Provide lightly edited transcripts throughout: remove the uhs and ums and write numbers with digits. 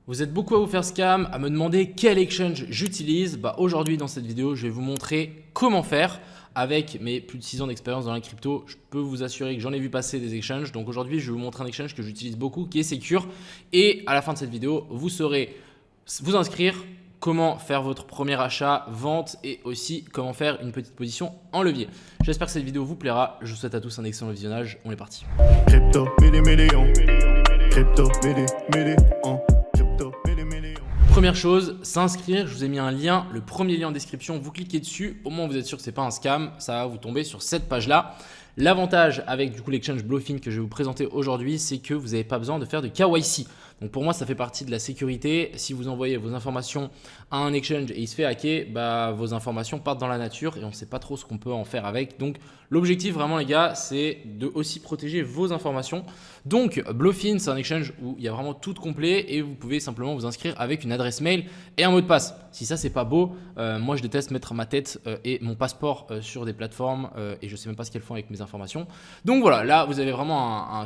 Vous êtes beaucoup à vous faire scam, à me demander quel exchange j'utilise. Aujourd'hui dans cette vidéo, je vais vous montrer comment faire. Avec mes plus de 6 ans d'expérience dans la crypto, je peux vous assurer que j'en ai vu passer des exchanges. Donc aujourd'hui, je vais vous montrer un exchange que j'utilise beaucoup, qui est Secure. Et à la fin de cette vidéo, vous saurez vous inscrire, comment faire votre premier achat, vente et aussi comment faire une petite position en levier. J'espère que cette vidéo vous plaira. Je vous souhaite à tous un excellent visionnage. On est parti. Crypto, million. Crypto, million. Première chose, s'inscrire. Je vous ai mis un lien, le premier lien en description. Vous cliquez dessus. Au moins, vous êtes sûr que ce n'est pas un scam. Ça va vous tomber sur cette page-là. L'avantage avec l'exchange Bluefin que je vais vous présenter aujourd'hui, c'est que vous n'avez pas besoin de faire de KYC. Donc pour moi, ça fait partie de la sécurité. Si vous envoyez vos informations à un exchange et il se fait hacker, vos informations partent dans la nature et on ne sait pas trop ce qu'on peut en faire avec. Donc l'objectif vraiment les gars, c'est de aussi protéger vos informations. Donc Bluefin, c'est un exchange où il y a vraiment tout de complet et vous pouvez simplement vous inscrire avec une adresse mail et un mot de passe. Si ça, c'est pas beau, moi je déteste mettre ma tête et mon passeport sur des plateformes et je ne sais même pas ce qu'elles font avec mes informations. Donc voilà, là vous avez vraiment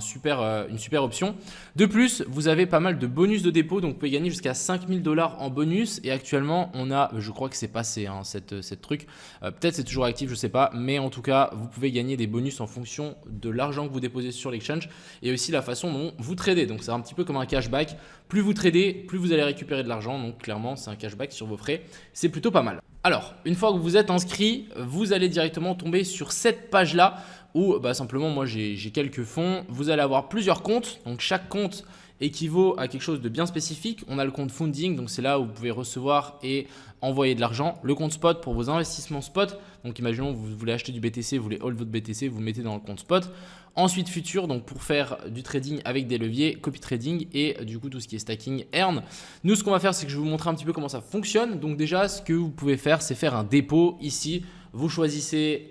une super option. De plus, vous avez pas mal de bonus de dépôt, donc vous pouvez gagner jusqu'à 5 000 $ en bonus. Et actuellement, on a, je crois que c'est passé cette truc, peut-être c'est toujours actif, je sais pas, mais en tout cas, vous pouvez gagner des bonus en fonction de l'argent que vous déposez sur l'exchange et aussi la façon dont vous tradez. Donc c'est un petit peu comme un cashback. Plus vous tradez, plus vous allez récupérer de l'argent. Donc clairement, c'est un cashback sur vos frais. C'est plutôt pas mal. Alors, une fois que vous êtes inscrit, vous allez directement tomber sur cette page-là où simplement, moi, j'ai quelques fonds. Vous allez avoir plusieurs comptes. Donc, chaque compte équivaut à quelque chose de bien spécifique. On a le compte funding, donc c'est là où vous pouvez recevoir et envoyer de l'argent. Le compte spot pour vos investissements spot. Donc, imaginons vous voulez acheter du BTC, vous voulez hold votre BTC, vous le mettez dans le compte spot. Ensuite, futur, donc pour faire du trading avec des leviers, copy trading et du coup tout ce qui est stacking, earn. Nous, ce qu'on va faire, c'est que je vais vous montrer un petit peu comment ça fonctionne. Donc déjà, ce que vous pouvez faire, c'est faire un dépôt ici. Vous choisissez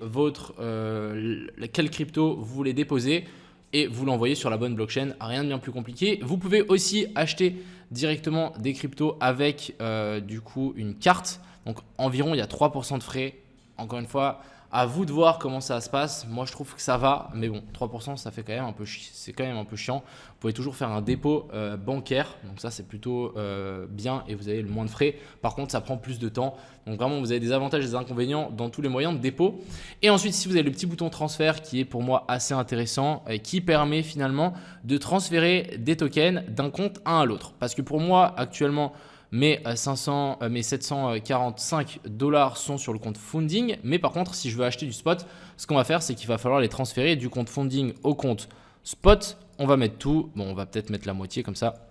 quelle crypto vous voulez déposer et vous l'envoyez sur la bonne blockchain. Rien de bien plus compliqué. Vous pouvez aussi acheter directement des cryptos avec du coup une carte. Donc environ, il y a 3% de frais. Encore une fois, à vous de voir comment ça se passe. Moi, je trouve que ça va, mais bon, 3%, ça fait quand même un peu c'est quand même un peu chiant. Vous pouvez toujours faire un dépôt bancaire, donc ça c'est plutôt bien et vous avez le moins de frais. Par contre, ça prend plus de temps. Donc vraiment, vous avez des avantages et des inconvénients dans tous les moyens de dépôt. Et ensuite, si vous avez le petit bouton transfert qui est pour moi assez intéressant et qui permet finalement de transférer des tokens d'un compte à l'autre. Parce que pour moi, actuellement, mes 745 $ sont sur le compte funding. Mais par contre, si je veux acheter du spot, ce qu'on va faire, c'est qu'il va falloir les transférer du compte funding au compte spot. On va mettre tout. Bon, on va peut-être mettre la moitié comme ça.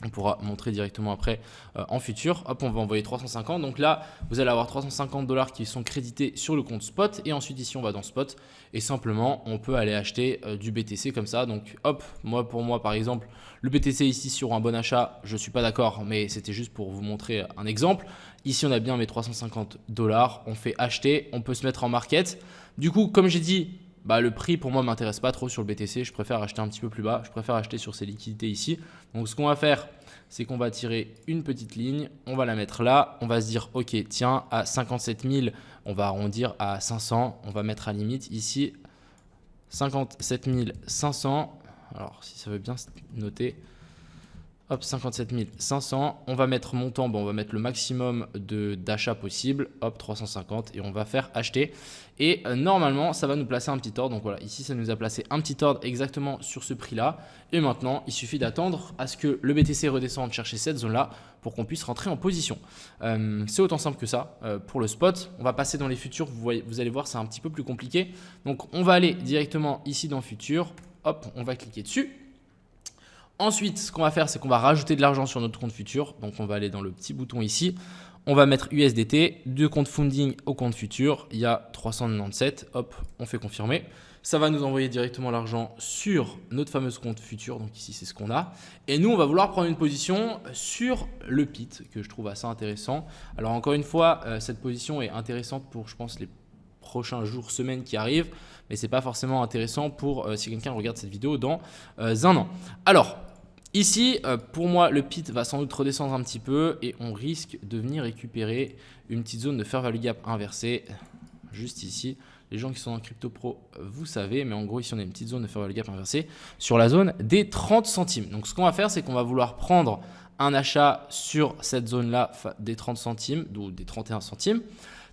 On pourra montrer directement après en futur. Hop, on va envoyer 350. Donc là, vous allez avoir 350 $ qui sont crédités sur le compte spot. Et ensuite, ici, on va dans spot. Et simplement, on peut aller acheter du BTC comme ça. Donc hop, pour moi, par exemple, le BTC ici sur un bon achat, je ne suis pas d'accord, mais c'était juste pour vous montrer un exemple. Ici, on a bien mes 350 $. On fait acheter. On peut se mettre en market. Du coup, comme j'ai dit, le prix pour moi ne m'intéresse pas trop sur le BTC, je préfère acheter un petit peu plus bas, je préfère acheter sur ces liquidités ici. Donc ce qu'on va faire, c'est qu'on va tirer une petite ligne, on va la mettre là, on va se dire ok tiens à 57 000, on va arrondir à 500, on va mettre à limite ici 57 500, alors si ça veut bien se noter. Hop, 57 500, on va mettre montant, on va mettre le maximum d'achat possible, hop, 350 et on va faire acheter. Et normalement, ça va nous placer un petit ordre. Donc voilà, ici, ça nous a placé un petit ordre exactement sur ce prix-là. Et maintenant, il suffit d'attendre à ce que le BTC redescende chercher cette zone-là pour qu'on puisse rentrer en position. C'est autant simple que ça pour le spot. On va passer dans les futurs, vous allez voir, c'est un petit peu plus compliqué. Donc on va aller directement ici dans futur, hop, on va cliquer dessus. Ensuite, ce qu'on va faire, c'est qu'on va rajouter de l'argent sur notre compte futur. Donc, on va aller dans le petit bouton ici. On va mettre USDT, du compte funding au compte futur. Il y a 397. Hop, on fait confirmer. Ça va nous envoyer directement l'argent sur notre fameuse compte futur. Donc ici, c'est ce qu'on a. Et nous, on va vouloir prendre une position sur le PIT que je trouve assez intéressant. Alors, encore une fois, cette position est intéressante pour, je pense, les prochains jours, semaines qui arrivent. Mais ce n'est pas forcément intéressant pour si quelqu'un regarde cette vidéo dans un an. Alors, ici, pour moi, le PIT va sans doute redescendre un petit peu et on risque de venir récupérer une petite zone de fair value gap inversée juste ici. Les gens qui sont en crypto pro, vous savez, mais en gros, ici, on a une petite zone de fair value gap inversée sur la zone des 30 centimes. Donc, ce qu'on va faire, c'est qu'on va vouloir prendre un achat sur cette zone-là des 30 centimes ou des 31 centimes.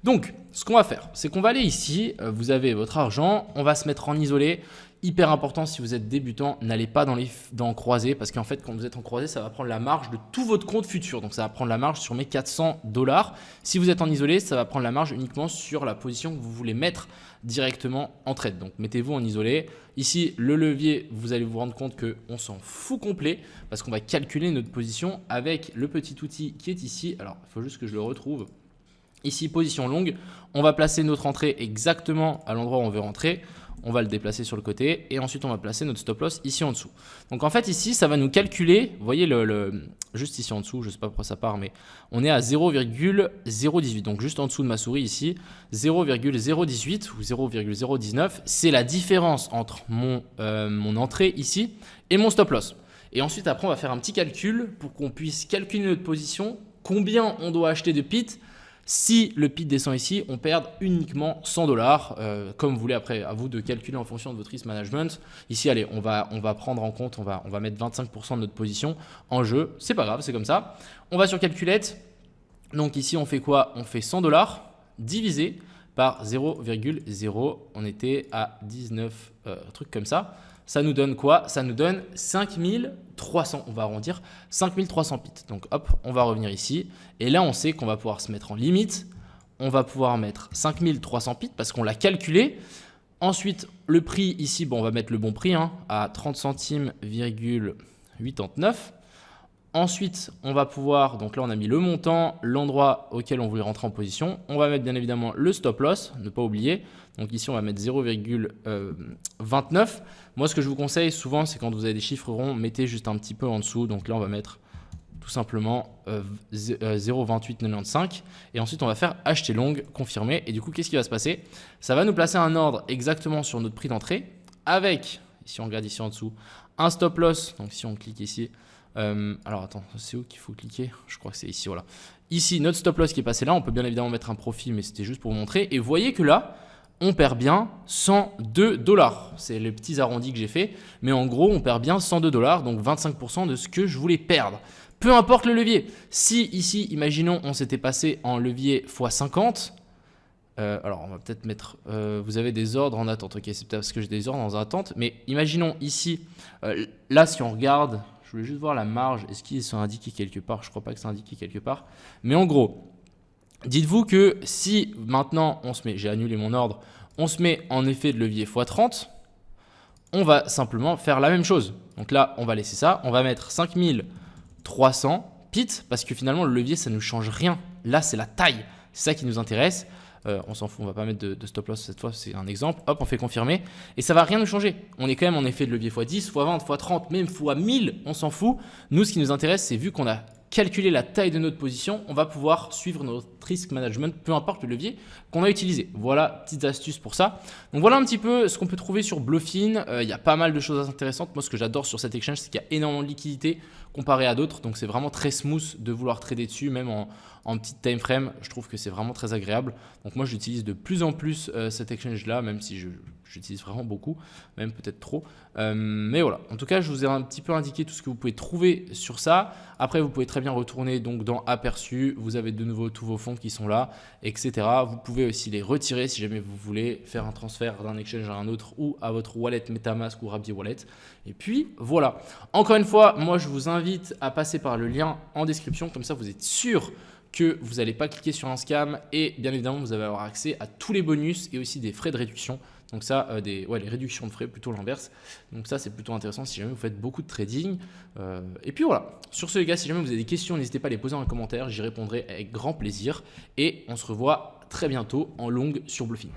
Donc, ce qu'on va faire, c'est qu'on va aller ici, vous avez votre argent, on va se mettre en isolé. Hyper important, si vous êtes débutant, n'allez pas dans croisé parce qu'en fait, quand vous êtes en croisé, ça va prendre la marge de tout votre compte futur. Donc, ça va prendre la marge sur mes 400 $. Si vous êtes en isolé, ça va prendre la marge uniquement sur la position que vous voulez mettre directement en trade. Donc, mettez-vous en isolé. Ici, le levier, vous allez vous rendre compte qu'on s'en fout complet parce qu'on va calculer notre position avec le petit outil qui est ici. Alors, il faut juste que je le retrouve. Ici, position longue. On va placer notre entrée exactement à l'endroit où on veut rentrer. On va le déplacer sur le côté et ensuite on va placer notre stop loss ici en dessous. Donc en fait ici ça va nous calculer, vous voyez juste ici en dessous, je ne sais pas pourquoi ça part, mais on est à 0,018. Donc juste en dessous de ma souris ici, 0,018 ou 0,019, c'est la différence entre mon entrée ici et mon stop loss. Et ensuite après on va faire un petit calcul pour qu'on puisse calculer notre position, combien on doit acheter de pit. Si le pit descend ici, on perd uniquement 100 $. Comme vous voulez, après, à vous de calculer en fonction de votre risk management. Ici, allez, on va prendre en compte, on va mettre 25% de notre position en jeu. C'est pas grave, c'est comme ça. On va sur calculette. Donc ici, on fait quoi? On fait 100 $ divisé par 0,0. On était à 19, un truc comme ça. Ça nous donne quoi? Ça nous donne 5300, on va arrondir, 5300 pits. Donc hop, on va revenir ici. Et là, on sait qu'on va pouvoir se mettre en limite. On va pouvoir mettre 5300 pits parce qu'on l'a calculé. Ensuite, le prix ici, bon, on va mettre le bon prix à 30 centimes,89. Ensuite, on va pouvoir, donc là on a mis le montant, l'endroit auquel on voulait rentrer en position. On va mettre bien évidemment le stop loss, ne pas oublier. Donc ici on va mettre 0,29. Moi ce que je vous conseille souvent c'est quand vous avez des chiffres ronds, mettez juste un petit peu en dessous. Donc là on va mettre tout simplement 0,2895. Et ensuite on va faire acheter longue, confirmer. Et du coup qu'est-ce qui va se passer? Ça va nous placer un ordre exactement sur notre prix d'entrée avec, si on regarde ici en dessous, un stop loss. Donc si on clique ici, alors attends, c'est où qu'il faut cliquer? Je crois que c'est ici, voilà. Ici, notre stop loss qui est passé là, on peut bien évidemment mettre un profit, mais c'était juste pour vous montrer. Et vous voyez que là, on perd bien 102 $. C'est les petits arrondis que j'ai fait, mais en gros, on perd bien 102 $, donc 25% de ce que je voulais perdre. Peu importe le levier. Si ici, imaginons, on s'était passé en levier x50, alors on va peut-être mettre, vous avez des ordres en attente, ok, c'est peut-être parce que j'ai des ordres en attente, mais imaginons ici, là si on regarde, je voulais juste voir la marge, est-ce qu'ils sont indiqués quelque part? Je ne crois pas que c'est indiqué quelque part, mais en gros, dites-vous que si maintenant on se met, j'ai annulé mon ordre, on se met en effet de levier x30, on va simplement faire la même chose. Donc là, on va laisser ça, on va mettre 5300 pits parce que finalement le levier ça ne change rien. Là, c'est la taille, c'est ça qui nous intéresse. On s'en fout, on va pas mettre de stop loss cette fois, c'est un exemple. Hop, on fait confirmer et ça va rien nous changer. On est quand même en effet de levier x10, x20, x30, même x1000, on s'en fout. Nous, ce qui nous intéresse, c'est vu qu'on a calculé la taille de notre position, on va pouvoir suivre notre risk management, peu importe le levier qu'on a utilisé. Voilà, petites astuces pour ça. Donc voilà un petit peu ce qu'on peut trouver sur Bluefin. Il y a pas mal de choses intéressantes. Moi, ce que j'adore sur cette exchange, c'est qu'il y a énormément de liquidités comparé à d'autres. Donc c'est vraiment très smooth de vouloir trader dessus, même en petite time frame. Je trouve que c'est vraiment très agréable. Donc moi, j'utilise de plus en plus cette exchange-là, même si j'utilise vraiment beaucoup, même peut-être trop. Mais voilà, en tout cas, je vous ai un petit peu indiqué tout ce que vous pouvez trouver sur ça. Après, vous pouvez très bien retourner donc dans Aperçu. Vous avez de nouveau tous vos fonds qui sont là, etc. Vous pouvez aussi les retirer si jamais vous voulez faire un transfert d'un exchange à un autre ou à votre wallet MetaMask ou Rabbi Wallet. Et puis voilà. Encore une fois, moi, je vous invite à passer par le lien en description. Comme ça, vous êtes sûr que vous n'allez pas cliquer sur un scam et bien évidemment, vous allez avoir accès à tous les bonus et aussi des frais de réduction. Donc ça, les réductions de frais, plutôt l'inverse. Donc ça, c'est plutôt intéressant si jamais vous faites beaucoup de trading. Et puis voilà. Sur ce, les gars, si jamais vous avez des questions, n'hésitez pas à les poser en commentaire. J'y répondrai avec grand plaisir. Et on se revoit très bientôt en longue sur Bluefin.